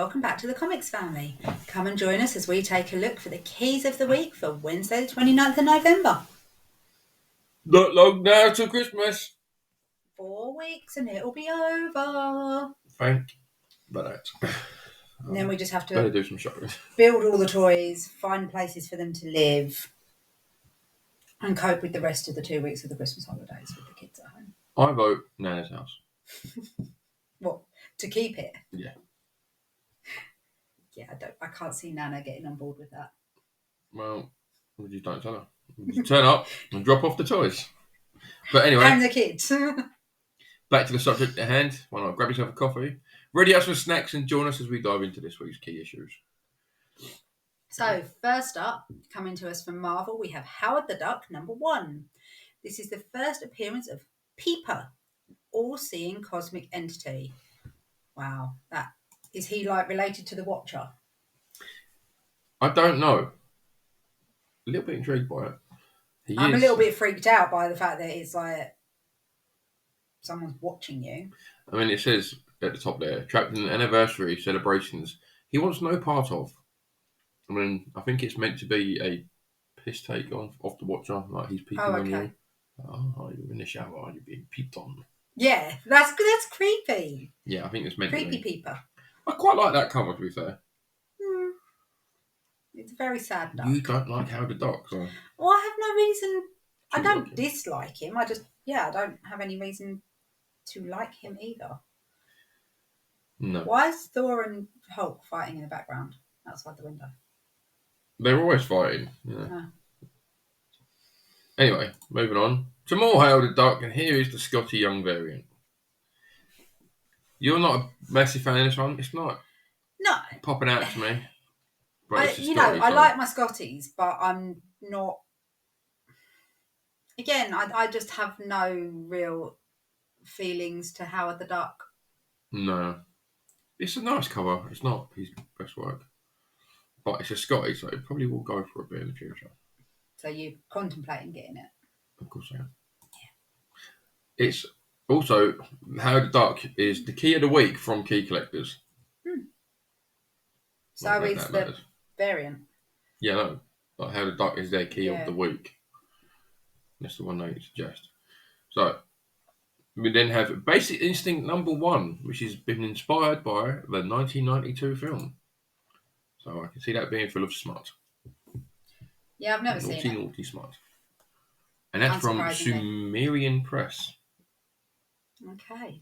welcome back to the Comics family. Come and join us as we take a look for the keys of the week for Wednesday the 29th of November. Not long now till Christmas. 4 weeks and it'll be over. Thank but And then we just have better to do some shopping. build all the toys, find places for them to live, and cope with the rest of the 2 weeks of the Christmas holidays with the kids at home. I vote Nana's house. What? To keep it? Yeah. Yeah, I can't see Nana getting on board with that. Well, you just don't tell her. You turn up and drop off the toys. But anyway, And the kids. back to the subject at hand. Why not grab yourself a coffee, ready out some snacks, and join us as we dive into this week's key issues. So, first up, coming to us from Marvel, we have Howard the Duck, #1. This is the first appearance of Peeper, an all-seeing cosmic entity. Wow, that is he like related to the Watcher? I don't know. A little bit intrigued by it. I'm a little bit freaked out by the fact that it's like someone's watching you. I mean, it says at the top there, trapped in anniversary celebrations he wants no part of. I mean, I think it's meant to be a piss take off the Watcher, like he's peeping on you. Oh, you're in the shower, you're being peeped on. Yeah, that's creepy. Yeah, I think it's meant creepy to be. Peeper. I quite like that cover, to be fair. It's a very sad duck. You don't like Howard the Duck, so... Well, I have no reason. I don't like him. dislike him. I don't have any reason to like him either. No. Why is Thor and Hulk fighting in the background outside the window? They're always fighting. Yeah. Oh. Anyway, moving on. To more Howard the Duck, and here is the Scotty Young variant. You're not a massive fan of this one. It's not popping out to me. But I like my Scotties, but I'm not. Again, I just have no real feelings to Howard the Duck. No. It's a nice cover. It's not his best work. But it's a Scotty, so it probably will go for a bit in the future. So you're contemplating getting it? Of course I am. Yeah. It's also, Howard the Duck is the key of the week from Key Collectors. So it's the variant. Yeah, no. Like Howard the Duck is their key of the week. That's the one they suggest. So, we then have Basic Instinct #1, which has been inspired by the 1992 film. So I can see that being full of smut. Yeah, I've never seen it. Naughty smut. And that's from Sumerian Press. Okay.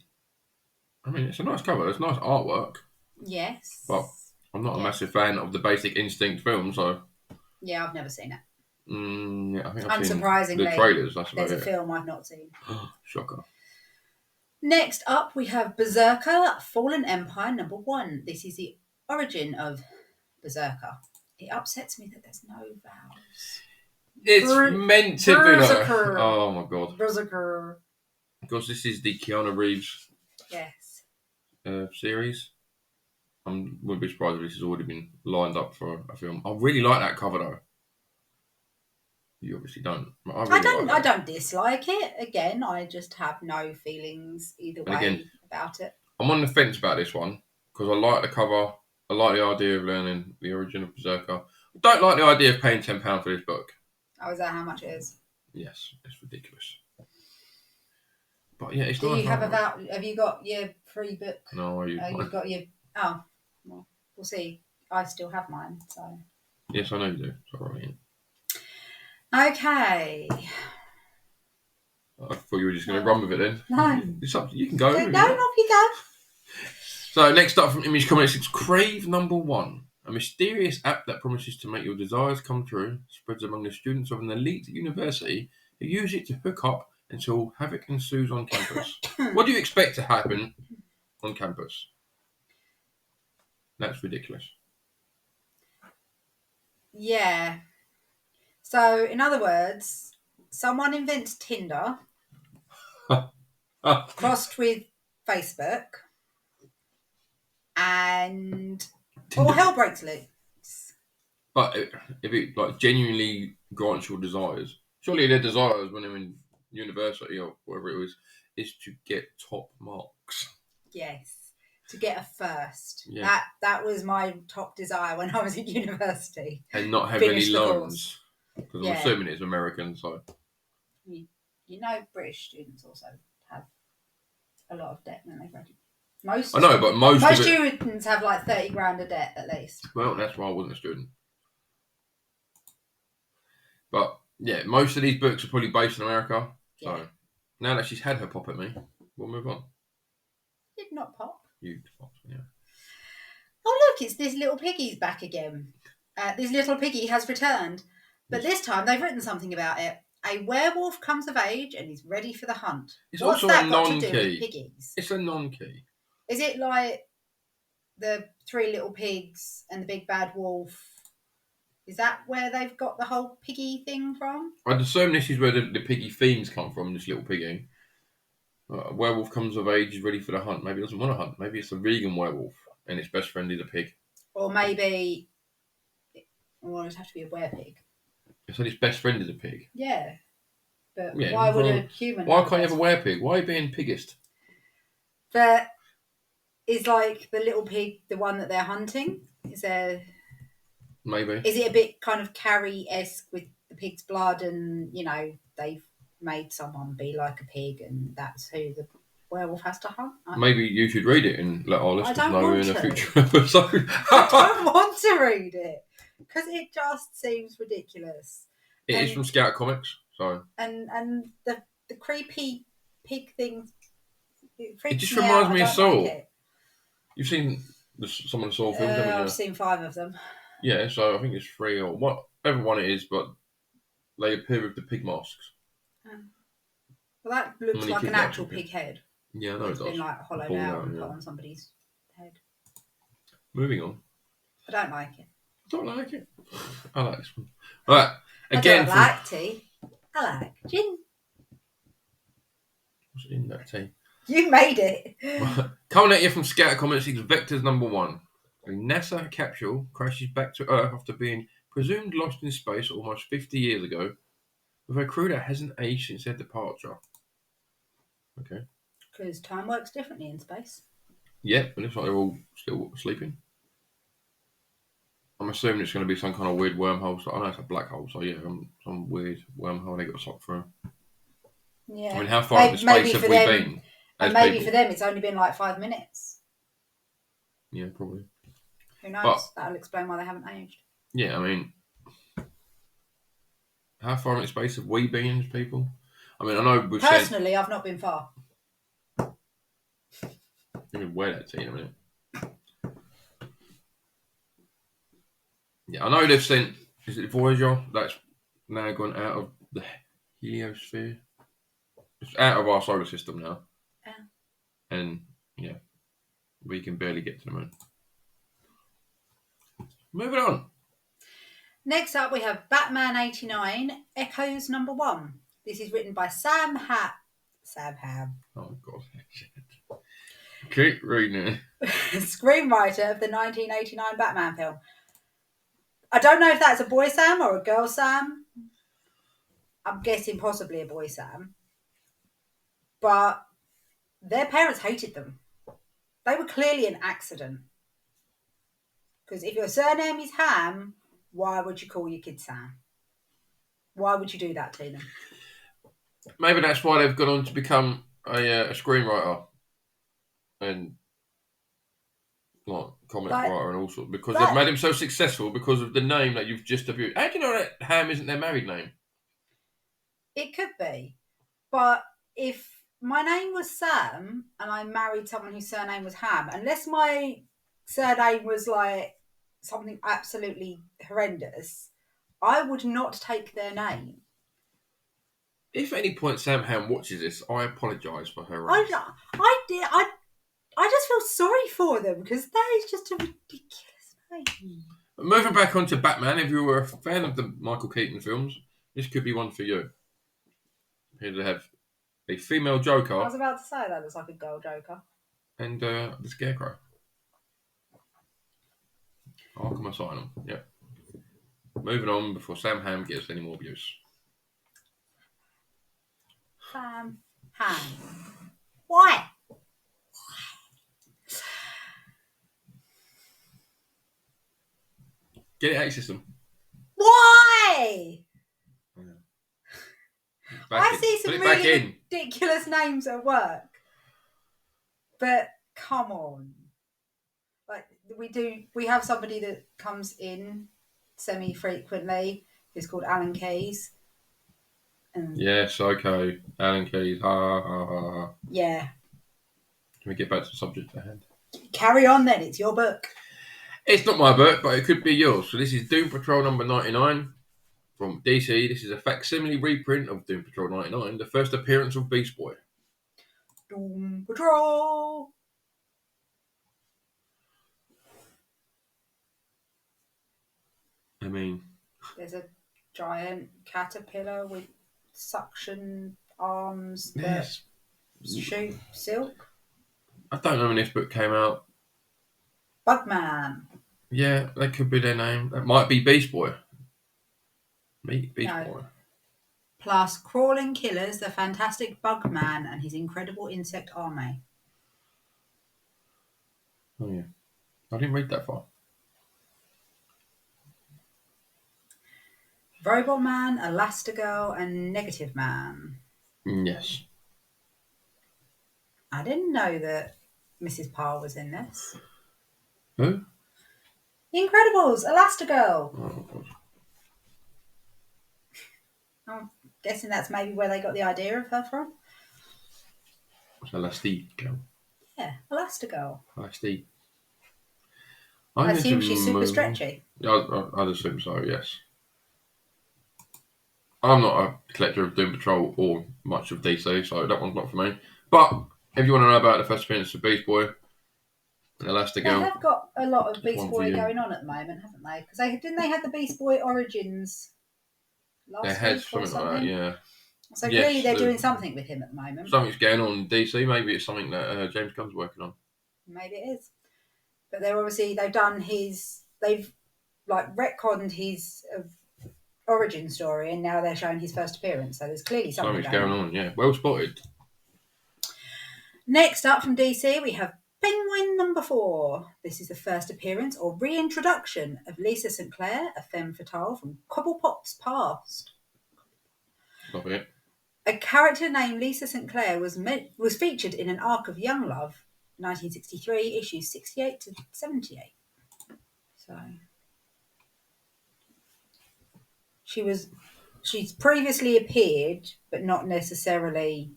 I mean, it's a nice cover. It's nice artwork. Yes. But I'm not a massive fan of the Basic Instinct film, so... Yeah, I've never seen it. Yeah, I think I've seen Unsurprisingly, the trailers. That's about there's a film I've not seen. Shocker. Next up, we have Berserker, Fallen Empire #1. This is the origin of Berserker. It upsets me that there's no vowels. It's meant to be like... Oh, my God. Berserker. Because this is the Keanu Reeves series. I wouldn't be surprised if this has already been lined up for a film. I really like that cover, though. You obviously don't. I don't dislike it. Again, I just have no feelings either way about it. I'm on the fence about this one because I like the cover. I like the idea of learning the origin of Berserker. I don't like the idea of paying £10 for this book. Oh, is that how much it is? Yes, it's ridiculous. But yeah, it's nice. Do you have have you got your free book? No, you've got your... Oh, well, we'll see. I still have mine, so... Yes, I know you do. It's all right. Okay. I thought you were just going to run with it then. No. It's up to you. You can go. No, off you go. So next up from Image Comics, it's Crave #1. A mysterious app that promises to make your desires come true spreads among the students of an elite university who use it to hook up until havoc ensues on campus. What do you expect to happen on campus? That's ridiculous. Yeah. So, in other words, someone invents Tinder crossed with Facebook and all hell breaks loose. But if it like genuinely grants your desires, surely their desires when they're in university or whatever it is to get top marks. Yes. to get a first. Yeah. That was my top desire when I was at university. And not have Finish any the loans. course. Because Yeah. I'm assuming it's American, so. You know, British students also have a lot of debt when they graduate. Most students have like 30 grand of debt at least. Well, that's why I wasn't a student. But yeah, most of these books are probably based in America. So now that she's had her pop at me, we'll move on. Did not pop. You pop, yeah. Oh look, it's this little piggy's back again. This little piggy has returned, but this time they've written something about it. A werewolf comes of age and is ready for the hunt. It's What's also that a got non-key. to do with piggies? It's a non-key. Is it like the Three Little Pigs and the Big Bad Wolf? Is that where they've got the whole piggy thing from? I'd assume this is where the piggy themes come from, this little piggy. A werewolf comes of age, is ready for the hunt. Maybe it doesn't want to hunt. Maybe it's a vegan werewolf and its best friend is a pig. Or maybe it'd have to be a werepig. I said its best friend is a pig. Yeah. But why would a human... Why can't you have a werepig? Why are you being piggist? But is like the little pig the one that they're hunting? Is there... Maybe. Is it a bit kind of Carrie-esque with the pig's blood and, you know, they've made someone be like a pig and that's who the werewolf has to hunt? Maybe you should read it and let our listeners know in a future episode. I don't want to read it because it just seems ridiculous. It is from Scout Comics, so... And the creepy pig thing... It just reminds me of Saw. Like you've seen some of the Saw films, haven't you? I've seen 5 of them. Yeah, so I think it's 3 or whatever one it is, but they appear with the pig masks. Well, that looks like an actual pig head. Yeah, I know it does. It's been like hollowed out and put on somebody's head. Moving on. I don't like it. I don't like it. I like this one. Right, again. I don't like tea. I like gin. What's in that tea? You made it. Coming at you from Scatter Comics, it's Vector's number 1. A NASA capsule crashes back to Earth after being presumed lost in space almost 50 years ago, with a crew that hasn't aged since their departure. Okay. Because time works differently in space. Yeah, but it looks like they're all still sleeping. I'm assuming it's going to be some kind of weird wormhole. So I know it's a black hole, so yeah, some weird wormhole they got sucked through. Yeah. I mean, how far into space have we been? And maybe for them, it's only been like 5 minutes. Yeah, probably. Who knows? That'll explain why they haven't aged. Yeah, I mean, how far into space have we been as people? I mean, I know we've Personally, I've not been far. You can wear that tea in a minute. Yeah, I know they've sent... Is it Voyager? That's now gone out of the heliosphere. It's out of our solar system now. Yeah. And, yeah, we can barely get to the moon. Moving on. Next up, we have Batman 89, Echoes number 1. This is written by Sam Ham. Oh, God. Keep reading it. Screenwriter of the 1989 Batman film. I don't know if that's a boy Sam or a girl Sam. I'm guessing possibly a boy Sam. But their parents hated them. They were clearly an accident. Because if your surname is Ham, why would you call your kid Sam? Why would you do that to them? Maybe that's why they've gone on to become a screenwriter and like comic writer and all sorts, because they've made him so successful because of the name that you've just abused. How do you know that Ham isn't their married name? It could be, but if my name was Sam and I married someone whose surname was Ham, unless my surname was like something absolutely horrendous, I would not take their name. If at any point Sam Ham watches this, I apologise for her. I just feel sorry for them because that is just a ridiculous name. Moving back on to Batman, if you were a fan of the Michael Keaton films, this could be one for you. Here they have a female Joker. I was about to say that looks like a girl Joker. And the Scarecrow. Arkham Asylum, yeah. Moving on before Sam Ham gets any more abuse. Sam Ham. Why? Get it out of your system. Why? Back I in. see some Put it back really in. ridiculous names at work. But come on. Like we have somebody that comes in semi-frequently who's called Alan Keys. And Yes, okay. Alan Keys. Ha ha ha ha. yeah. Can we get back to the subject at hand? Carry on then, it's your book. It's not my book, but it could be yours. So this is Doom Patrol number 99 from DC. This is a facsimile reprint of Doom Patrol 99, the first appearance of Beast Boy. Doom Patrol. I mean, There's a giant caterpillar with suction arms that yes. shoot silk. I don't know when this book came out. Bugman. Yeah, that could be their name. That might be Beast Boy. Beast Boy. Plus Crawling Killers, the Fantastic Bugman and his incredible insect army. Oh, yeah. I didn't read that far. Robot Man, Elastigirl, and Negative Man. Yes. I didn't know that Mrs. Parr was in this. Who? The Incredibles, Elastigirl. Oh, God. I'm guessing that's maybe where they got the idea of her from. What's Elastigirl? Yeah, Elastigirl. Elastic. I assume she's super stretchy. Yeah, I'd assume so, yes. I'm not a collector of Doom Patrol or much of DC, so that one's not for me. But if you want to know about the first appearance of Beast Boy and Elastigirl, They have got a lot of Beast one Boy for you. going on at the moment, haven't they? Because didn't they have the Beast Boy Origins last they week had or something something? like that, yeah. So Yes, clearly they're doing something with him at the moment. Something's going on in DC. Maybe it's something that James Gunn's working on. Maybe it is. But they've retconned his origin story, and now they're showing his first appearance. So there's clearly something going on. Yeah, well spotted. Next up from DC, we have Penguin number 4. This is the first appearance or reintroduction of Lisa St. Clair, a femme fatale from Cobblepot's past. Love it. A character named Lisa St. Clair was featured in an arc of Young Love, 1963, issues 68 to 78. So she's previously appeared, but not necessarily.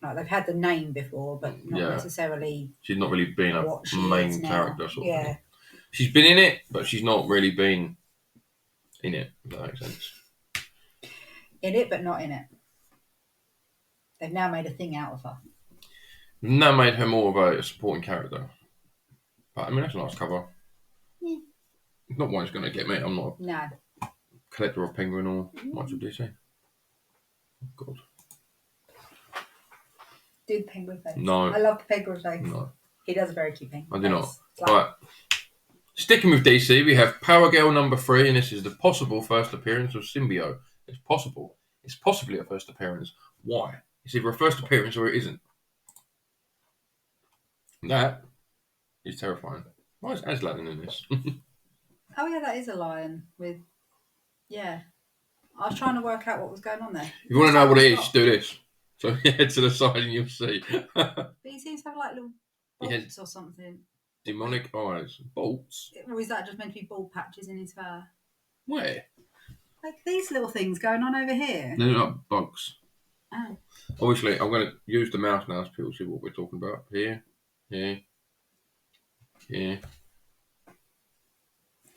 Like they've had the name before, but not necessarily. She's not really been a main character sort of thing. She's been in it, but she's not really been in it. If that makes sense. In it, but not in it. They've now made a thing out of her. Now made her more of a supporting character. But I mean, that's a nice cover. Yeah. It's not one that's going to get me. I'm not a collector of Penguin or much of DC. Oh, God. Do the penguin face. No. I love the penguin face. No. He does a very cute penguin I do face. not. Right. Sticking with DC, we have Power Girl number 3, and this is the possible first appearance of Symbio. It's possible. It's possibly a first appearance. Why? It's either a first appearance or it isn't. That is terrifying. Why is Aslan in this? Oh yeah, that is a lion with. Yeah, I was trying to work out what was going on there. If you want to know what it is, do this. So head to the side and you'll see. But he seems to have like little bolts or something. Demonic eyes. Bolts? Or is that just meant to be bald patches in his fur? Where? Like these little things going on over here. They're not bugs. Oh. Obviously, I'm going to use the mouse now so people see what we're talking about. Here. Because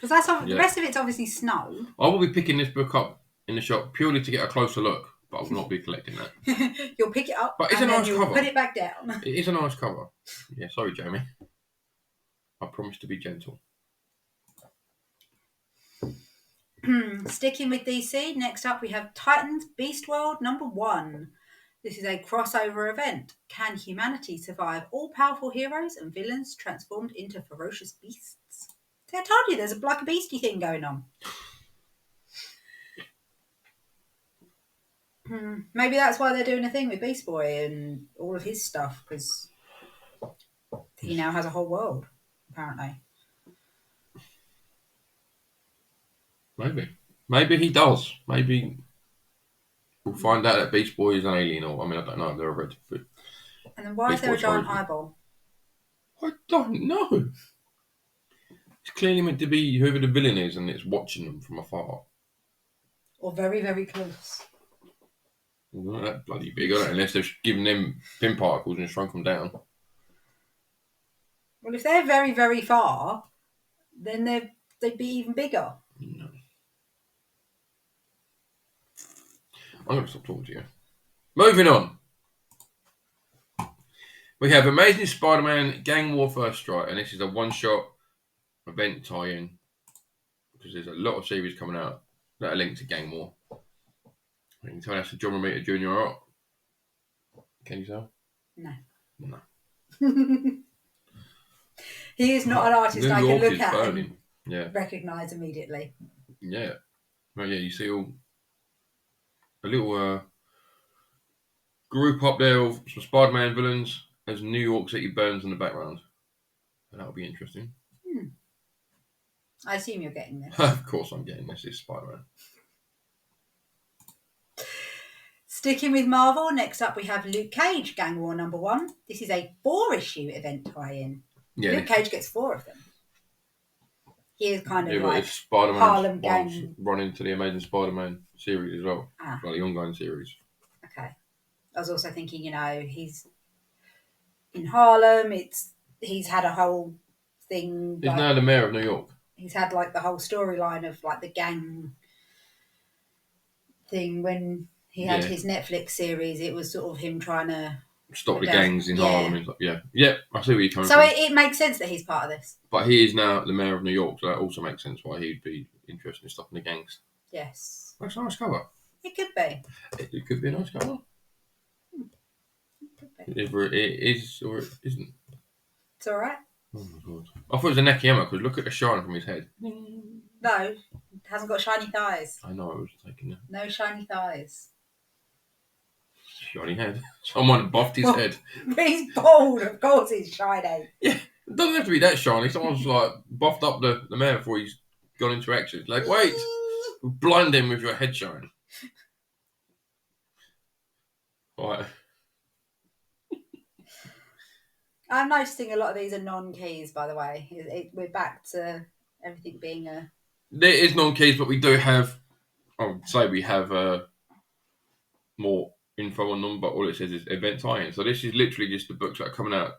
that's the rest of it's obviously snow. I will be picking this book up in the shop purely to get a closer look, but I will not be collecting that. You'll pick it up, but it's and a then nice you'll cover. put it back down. It is a nice cover. Yeah, sorry, Jamie. I promise to be gentle. Sticking with DC, next up we have Titans Beast World number 1. This is a crossover event. Can humanity survive all-powerful heroes and villains transformed into ferocious beasts? See, I told you there's a like a beastie thing going on. Maybe that's why they're doing a thing with Beast Boy and all of his stuff, because he now has a whole world, apparently. Maybe he does. Maybe we'll find out that Beast Boy is an alien, or I don't know. I've never read it. And then why is there a giant eyeball? I don't know. It's clearly meant to be whoever the villain is, and it's watching them from afar. Or very, very close. Well, not that bloody big, are they? Unless they've given them pin particles and shrunk them down. Well, if they're very, very far, then they'd be even bigger. No. I'm going to stop talking to you. Moving on. We have Amazing Spider-Man Gang War First Strike, and this is a one-shot event tie-in because there's a lot of series coming out that are linked to Gang War. You can tell that's a John Romita Jr. art. Can you tell? No. No. He is not an artist I can look at burning. and recognise immediately. Yeah. Well, yeah, you see all a little group up there of some Spider-Man villains as New York City burns in the background. And that'll be interesting. I assume you're getting this. Of course I'm getting this. It's Spider-Man. Sticking with Marvel, next up we have Luke Cage, Gang War #1. This is a 4-issue event tie-in. Yeah, Luke Cage gets 4 of them. He is kind of like Spider-Man Harlem Gang. Run into the Amazing Spider-Man series as well. Like the ongoing series. Okay. I was also thinking, he's in Harlem. He's had a whole thing. He's now the mayor of New York. He's had like the whole storyline of like the gang thing when he had his Netflix series. It was sort of him trying to stop the gangs in Harlem. Yeah, I see where you're coming from. So it makes sense that he's part of this. But he is now the mayor of New York, so that also makes sense why he'd be interested in stopping the gangs. Yes. That's a nice cover. It could be. It could be a nice cover. Either it is or it isn't. It's all right. Oh my god! I thought it was a Nekiyama because look at the shine from his head. No, it hasn't got shiny thighs. I know I was taking that. No shiny thighs. Shiny head. Someone buffed his head. He's bald, of course he's shiny. Yeah, it doesn't have to be that shiny. Someone's like buffed up the mayor before he's gone into action. Like, wait, blind him with your head shine. Right. I'm noticing a lot of these are non-keys, by the way. We're back to everything being a... There is non-keys, but we do have... I would say we have more info on them, but all it says is event tie-in. So this is literally just the books that are coming out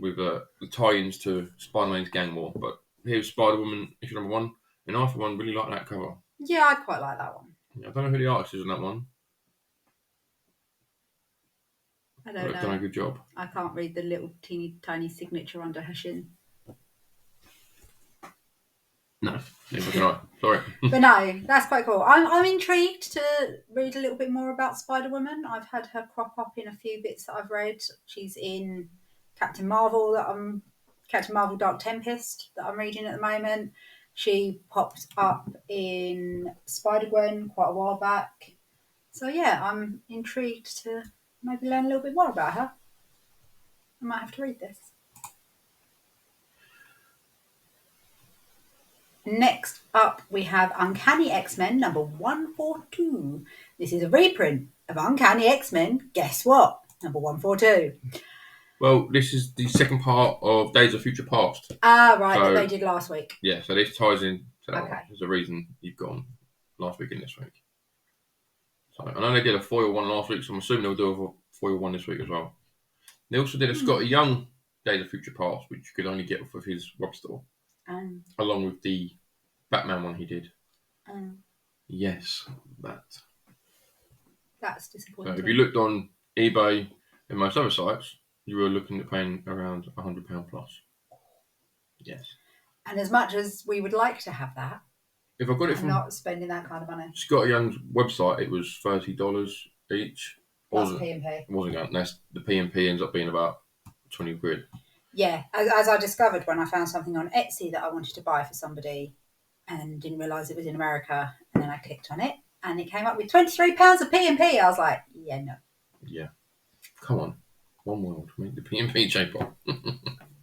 with the tie-ins to Spider-Man's Gang War. But here's Spider-Woman issue #1, and I, for one, really like that cover. Yeah, I quite like that one. Yeah, I don't know who the artist is on that one. I don't know. They've done a good job. I can't read the little teeny tiny signature under her shin. No, neither can I. Sorry. But no, that's quite cool. I'm intrigued to read a little bit more about Spider-Woman. I've had her crop up in a few bits that I've read. She's in Captain Marvel Dark Tempest that I'm reading at the moment. She popped up in Spider-Gwen quite a while back. So yeah, I'm intrigued to maybe learn a little bit more about her. I might have to read this. Next up, we have Uncanny X-Men #142. This is a reprint of Uncanny X-Men. Guess what? #142. Well, this is the second part of Days of Future Past. Ah, right, that they did last week. Yeah, so this ties in to that one. There's a reason you've gone last week and this week. So I know they did a foil one last week, so I'm assuming they'll do a foil one this week as well. They also did a Scotty Young Days of Future Past, which you could only get off of his web store. Along with the Batman one he did. Yes, that. That's disappointing. So if you looked on eBay and most other sites, you were looking at paying around £100 plus. Yes. And as much as we would like to have that, if I got it from not spending that kind of money. Scott Young's website, it was $30 each. Plus P&P. It wasn't going. That's the P&P ends up being about 20 quid. Yeah, as I discovered when I found something on Etsy that I wanted to buy for somebody and didn't realise it was in America, and then I clicked on it and it came up with £23 of P&P. I was like, yeah, no. Yeah. Come on. One world. Make the P&P cheaper.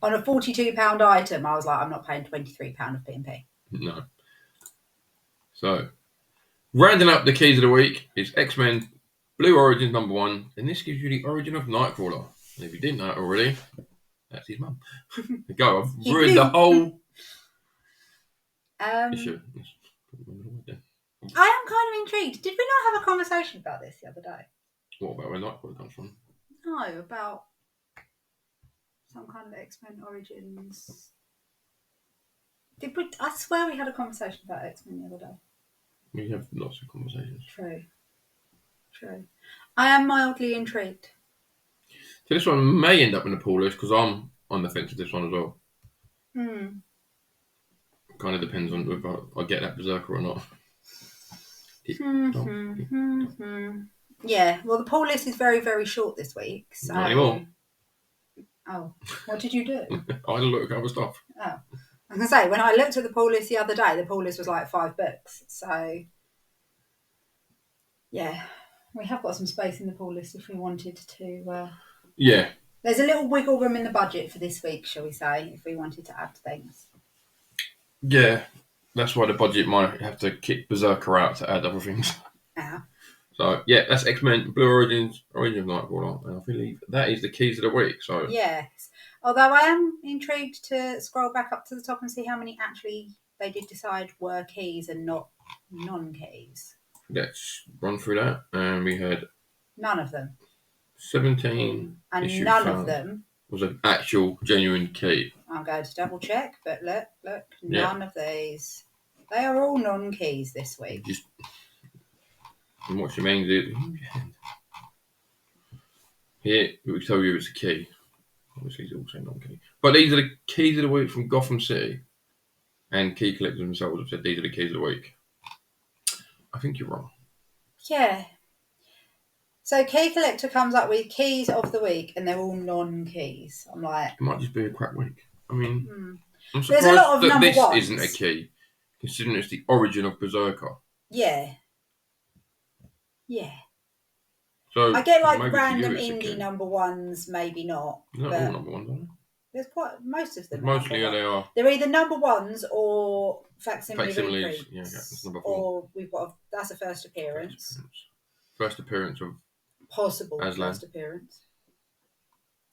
On a £42 item, I was like, I'm not paying £23 of P&P. No. So, rounding up the keys of the week is X-Men Blue Origins number 1, and this gives you the origin of Nightcrawler. And if you didn't know it already, that's his mum. Go, I've ruined the whole issue. I am kind of intrigued. Did we not have a conversation about this the other day? What about where Nightcrawler comes from? No, about some kind of X-Men Origins. Did we? I swear we had a conversation about X-Men the other day. We have lots of conversations. True. I am mildly intrigued. So this one may end up in the pool list because I'm on the fence with this one as well. Kind of depends on if I get that Berserker or not. Yeah, well, the poll list is very, very short this week. So... Not anymore. Oh, what did you do? I had a look at other stuff. Oh, I was going to say, when I looked at the poll list the other day, the poll list was like 5 books. So, yeah, we have got some space in the poll list if we wanted to. Yeah. There's a little wiggle room in the budget for this week, shall we say, if we wanted to add things. Yeah, that's why the budget might have to kick Berserker out to add other things. So, yeah, that's X-Men Blue Origins, Origin of Nightcrawler, and I believe that is the keys of the week. So yes, although I am intrigued to scroll back up to the top and see how many actually they did decide were keys and not non-keys. Let's run through that, and we had none of them. 17 and issues none of them was an actual genuine key. I'm going to double check, but look, none of these. They are all non-keys this week. Just what you mean, dude? Here, we tell you it's a key. Obviously, it's also non-key. But these are the keys of the week from Gotham City. And key collectors themselves have said these are the keys of the week. I think you're wrong. Yeah. So Key Collector comes up with keys of the week, and they're all non-keys. I'm like... It might just be a crap week. I mean, I'm surprised there's a lot of that this ones. isn't a key, considering it's the origin of Berserker. Yeah. So I get like random indie number ones, maybe not. Not all number ones, are they? There's quite most of them. Mostly, yeah, they are. They're either number ones or facsimiles. reprints. Yeah, that's number 4. Or we've got that's a first appearance. First appearance of possible Aslan. First appearance.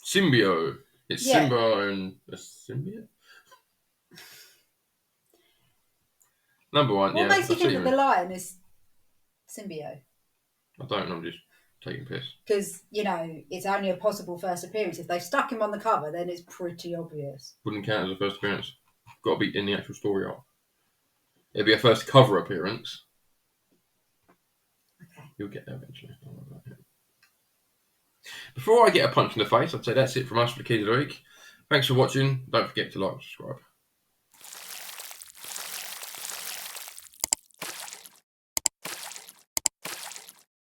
Symbio. It's Symbio and a symbiote. Number 1. What makes you think that the lion is Symbio? I don't know. I'm just taking piss. Because, it's only a possible first appearance. If they've stuck him on the cover, then it's pretty obvious. Wouldn't count as a first appearance. Got to be in the actual story arc. It'd be a first cover appearance. Okay. You'll get there eventually. Before I get a punch in the face, I'd say that's it from us for the Keys of the Week. Thanks for watching. Don't forget to like and subscribe.